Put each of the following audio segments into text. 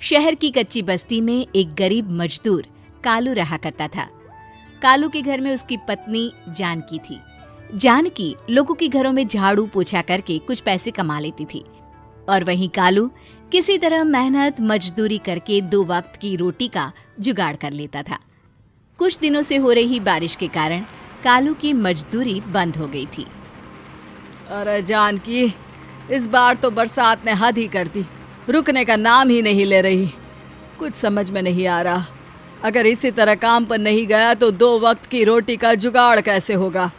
शहर की कच्ची बस्ती में एक गरीब मजदूर कालू रहा करता था। कालू के घर में उसकी पत्नी जानकी थी। जानकी लोगों के घरों में झाड़ू पोछा करके कुछ पैसे कमा लेती थी और वहीं कालू किसी तरह मेहनत मजदूरी करके 2 वक्त की रोटी का जुगाड़ कर लेता था। कुछ दिनों से हो रही बारिश के कारण कालू की मजदूरी बंद हो गई थी। अरे जानकी, इस बार तो बरसात ने हद ही कर दी, रुकने का नाम ही नहीं ले रही। कुछ समझ में नहीं आ रहा, अगर इसी तरह काम पर नहीं गया तो 2 वक्त की रोटी का जुगाड़ कैसे होगा।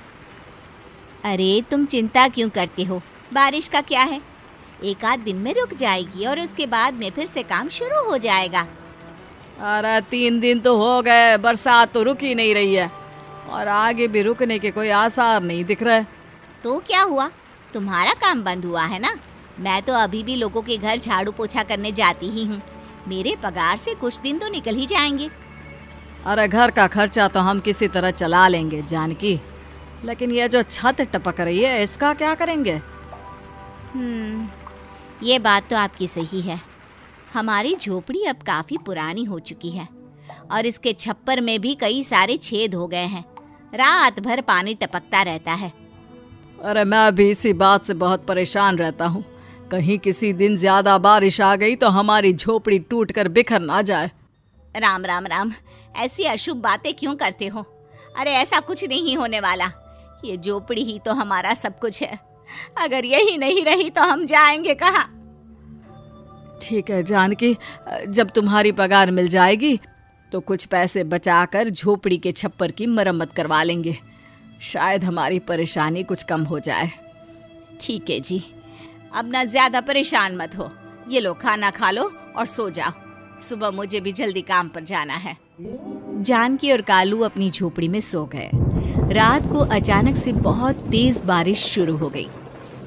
अरे तुम चिंता क्यों करते हो, बारिश का क्या है, 1 आध दिन में रुक जाएगी और उसके बाद में फिर से काम शुरू हो जाएगा। अरे 3 दिन तो हो गए, बरसात तो रुक ही नहीं रही है और आगे भी रुकने के कोई आसार नहीं दिख रहे। तो क्या हुआ, तुम्हारा काम बंद हुआ है ना? मैं तो अभी भी लोगों के घर झाड़ू पोछा करने जाती ही हूँ। मेरे पगार से कुछ दिन तो निकल ही जाएंगे। अरे घर का खर्चा तो हम किसी तरह चला लेंगे जानकी, लेकिन ये जो छत टपक रही है इसका क्या करेंगे? ये बात तो आपकी सही है। हमारी झोपड़ी अब काफी पुरानी हो चुकी है और इसके छप्पर में भी कई सारे छेद हो गए हैं। रात भर पानी टपकता रहता है। अरे मैं भी इसी बात से बहुत परेशान रहता हूँ। कहीं किसी दिन ज्यादा बारिश आ गई तो हमारी झोपड़ी टूटकर बिखर ना जाए। राम राम राम, ऐसी अशुभ बातें क्यों करते हो? अरे ऐसा कुछ नहीं होने वाला। ये झोपड़ी ही तो हमारा सब कुछ है। अगर यही नहीं रही तो हम जाएंगे कहाँ? ठीक है जानकी, जब तुम्हारी पगार मिल जाएगी तो कुछ पैसे बचाकर झोपड़ी के छप्पर की मरम्मत करवा लेंगे। शायद हमारी परेशानी कुछ कम हो जाए। ठीक है जी, अब ना ज्यादा परेशान मत हो। ये लो, खाना खा लो और सो जाओ। सुबह मुझे भी जल्दी काम पर जाना है। जानकी और कालू अपनी झोपड़ी में सो गए। रात को अचानक से बहुत तेज बारिश शुरू हो गई।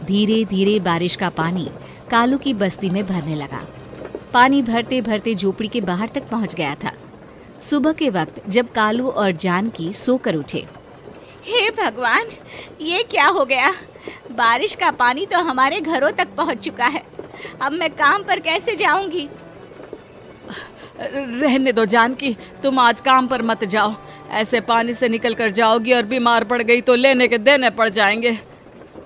धीरे धीरे बारिश का पानी कालू की बस्ती में भरने लगा। पानी भरते भरते झोपड़ी के बाहर तक पहुंच गया था। सुबह के वक्त जब कालू और जानकी सोकर उठे, हे भगवान, ये क्या हो गया? बारिश का पानी तो हमारे घरों तक पहुंच चुका है। अब मैं काम पर कैसे जाऊंगी? रहने दो जानकी, तुम आज काम पर मत जाओ। ऐसे पानी से निकल कर जाओगी और बीमार पड़ गई तो लेने के देने पड़ जाएंगे।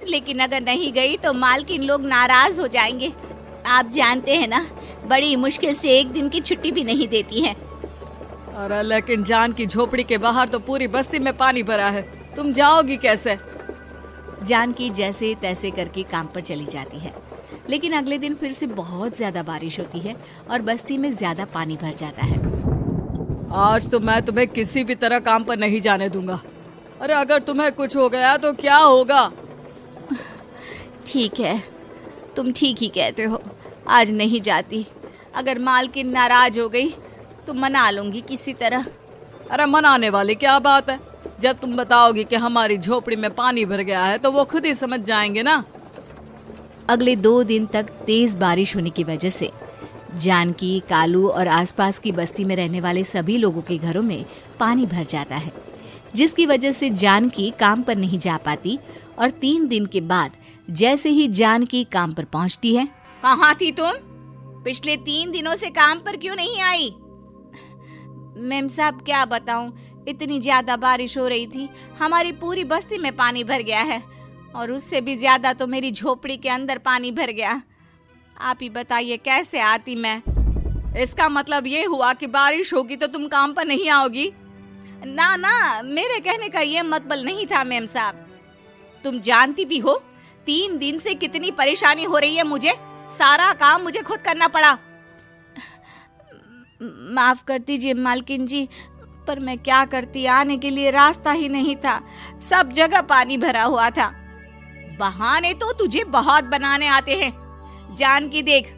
लेकिन अगर नहीं गई तो मालकिन लोग नाराज हो जाएंगे। आप जानते हैं ना, बड़ी मुश्किल से 1 दिन की छुट्टी भी नहीं देती है। अरे लेकिन जानकी, झोपड़ी के बाहर तो पूरी बस्ती में पानी भरा है, तुम जाओगी कैसे? जानकी जैसे तैसे करके काम पर चली जाती है, लेकिन अगले दिन फिर से बहुत ज्यादा बारिश होती है और बस्ती में ज्यादा पानी भर जाता है। आज तो मैं तुम्हें किसी भी तरह काम पर नहीं जाने दूंगा। अरे अगर तुम्हें कुछ हो गया तो क्या होगा? ठीक है, तुम ठीक ही कहते हो। आज नहीं जाती। अगर मालकिन नाराज हो गई तो मना लूंगी किसी तरह। अरे मनाने वाली क्या बात है? जब तुम बताओगी कि हमारी झोपड़ी में पानी भर गया है तो वो खुद ही समझ जाएंगे ना। अगले 2 दिन तक तेज बारिश होने की वजह से जानकी, कालू और आसपास की बस्ती में रहने वाले सभी लोगों के घरों में पानी भर जाता है, जिसकी वजह से जानकी काम पर नहीं जा पाती। और 3 दिन के बाद जैसे ही जानकी काम पर पहुंचती है, कहाँ थी तुम? पिछले 3 दिनों से काम पर क्यों नहीं आई? मेम साहब, क्या बताऊं, इतनी ज्यादा बारिश हो रही थी, हमारी पूरी बस्ती में पानी भर गया है और उससे भी ज्यादा तो मेरी झोपड़ी के अंदर पानी भर गया। आप ही बताइए कैसे आती मैं? इसका मतलब ये हुआ कि बारिश होगी तो तुम काम पर नहीं आओगी? ना ना, मेरे कहने का ये मतलब नहीं था मेम साहब। तुम जानती भी हो 3 दिन से कितनी परेशानी हो रही है मुझे। सारा काम मुझे खुद करना पड़ा। माफ कर दीजिए मालकिन जी, पर मैं क्या करती, आने के लिए रास्ता ही नहीं था। सब जगह पानी भरा हुआ था। बहाने तो तुझे बहुत बनाने आते हैं। जानकी देख,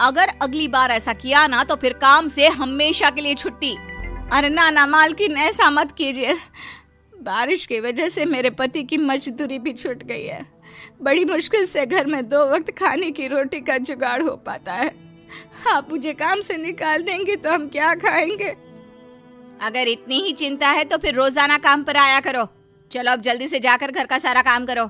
अगर अगली बार ऐसा किया ना तो फिर काम से हमेशा के लिए छुट्टी। अरे ना ना मालकिन, ऐसा मत कीजिए। बारिश की वजह से मेरे पति की मजदूरी भी छूट गई है। बड़ी मुश्किल से घर में 2 वक्त खाने की रोटी का जुगाड़ हो पाता है। आप मुझे काम से निकाल देंगे तो हम क्या खाएंगे? अगर इतनी ही चिंता है तो फिर रोजाना काम पर आया करो। चलो अब जल्दी से जाकर घर का सारा काम करो।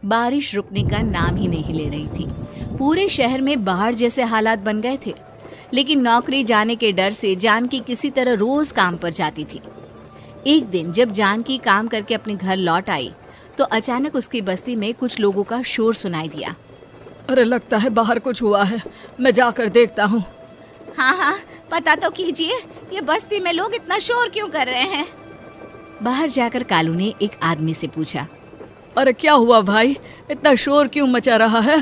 बारिश रुकने का नाम ही नहीं ले रही थी। पूरे शहर में बाढ़ जैसे हालात बन गए थे। लेकिन नौकरी जाने के डर से जानकी किसी तरह रोज काम पर जाती थी। एक दिन जब जानकी काम करके अपने घर लौट आई तो अचानक उसकी बस्ती में कुछ लोगों का शोर सुनाई दिया। अरे लगता है बाहर कुछ हुआ है, मैं जाकर देखता हूँ। हाँ, पता तो कीजिए, ये बस्ती में लोग इतना शोर क्यों कर रहे हैं? बाहर जाकर कालू ने एक आदमी से पूछा। अरे क्या हुआ भाई, इतना शोर क्यों मचा रहा है?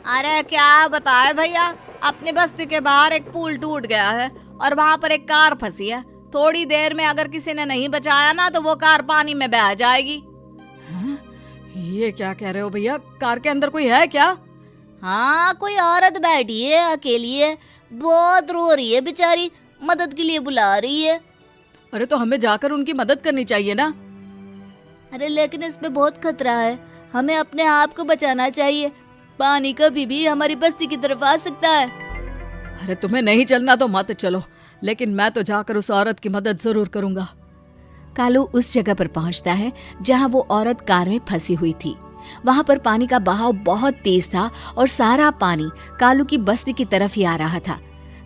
अरे क्या बताए भैया, अपनी बस्ती के बाहर एक पुल टूट गया है और वहाँ पर एक कार फंसी है। थोड़ी देर में अगर किसी ने नहीं बचाया ना तो वो कार पानी में बह जाएगी। ये क्या कह रहे हो भैया, कार के अंदर कोई है क्या? हाँ, कोई औरत बैठी है, अकेली है, बहुत रो रही है बेचारी, मदद के लिए बुला रही है। अरे तो हमें जाकर उनकी मदद करनी चाहिए ना। अरे लेकिन इसमें बहुत खतरा है, हमें अपने आप को बचाना चाहिए, पानी कभी भी हमारी बस्ती की तरफ आ सकता है। अरे तुम्हें नहीं चलना तो मत चलो, लेकिन मैं तो जाकर उस औरत की मदद जरूर करूंगा। कालू उस जगह पर पहुंचता है जहां वो औरत कार में फंसी हुई थी। वहां पर पानी का बहाव बहुत तेज था और सारा पानी कालू की बस्ती की तरफ ही आ रहा था।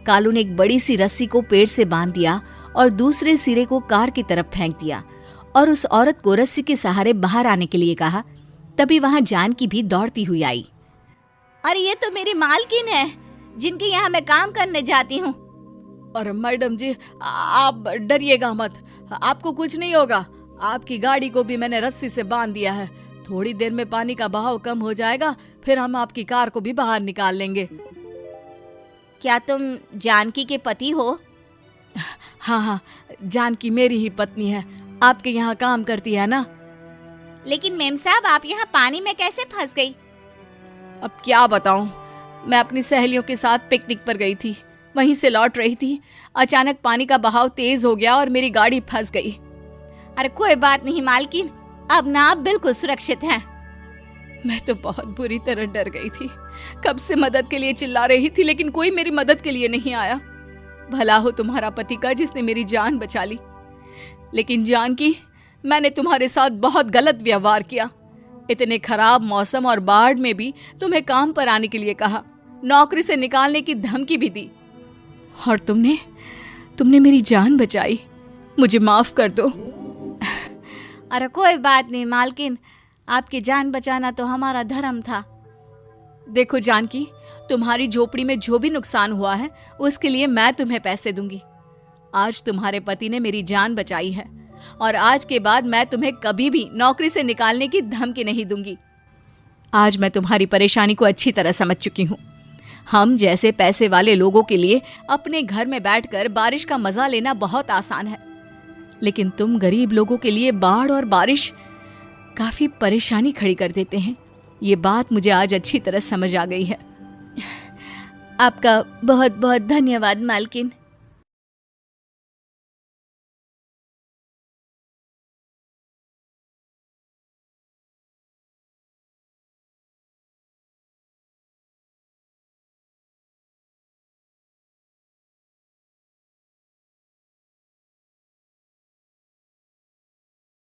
कालू ने एक बड़ी सी रस्सी को पेड़ से बांध दिया और दूसरे सिरे को कार की तरफ फेंक दिया और उस औरत को रस्सी के सहारे बाहर आने के लिए कहा। तभी वहां जानकी भी दौड़ती हुई आई। अरे ये तो मेरी मालकिन है, जिनके यहाँ मैं काम करने जाती हूँ। अरे मैडम जी, आप डरिएगा मत, आपको कुछ नहीं होगा। आपकी गाड़ी को भी मैंने रस्सी से बांध दिया है। थोड़ी देर में पानी का बहाव कम हो जाएगा, फिर हम आपकी कार को भी बाहर निकाल लेंगे। क्या तुम जानकी के पति हो? हाँ, जानकी मेरी ही पत्नी है, आपके यहाँ काम करती है ना। लेकिन मेम साहब, आप यहाँ पानी में कैसे फंस गई? अब क्या बताऊं, मैं अपनी सहेलियों के साथ पिकनिक पर गई थी, वहीं से लौट रही थी। अचानक पानी का बहाव तेज हो गया और मेरी गाड़ी फंस गई। अरे कोई बात नहीं मालकिन, अब ना आप बिल्कुल सुरक्षित हैं। मैं तो बहुत बुरी तरह डर गई थी, कब से मदद के लिए चिल्ला रही थी, लेकिन कोई मेरी मदद के लिए नहीं आया। भला हो तुम्हारा पति का जिसने मेरी जान बचा ली। लेकिन जानकी, मैंने तुम्हारे साथ बहुत गलत व्यवहार किया। इतने खराब मौसम और बाढ़ में भी तुम्हें काम पर आने के लिए कहा, नौकरी से निकालने की धमकी भी दी, और तुमने मेरी जान बचाई। मुझे माफ कर दो। अरे कोई बात नहीं मालकिन, आपकी जान बचाना तो हमारा धर्म था। देखो जानकी, तुम्हारी झोपड़ी में जो भी नुकसान हुआ है उसके लिए मैं तुम्हें पैसे दूंगी। आज तुम्हारे पति ने मेरी जान बचाई है और आज के बाद मैं तुम्हें कभी भी नौकरी से निकालने की धमकी नहीं दूंगी। आज मैं तुम्हारी परेशानी को अच्छी तरह समझ चुकी हूँ। हम जैसे पैसे वाले लोगों के लिए अपने घर में बैठकर बारिश का मजा लेना बहुत आसान है, लेकिन तुम गरीब लोगों के लिए बाढ़ और बारिश काफी परेशानी खड़ी कर देते हैं। ये बात मुझे आज अच्छी तरह समझ आ गई है। आपका बहुत बहुत धन्यवाद मालकिन।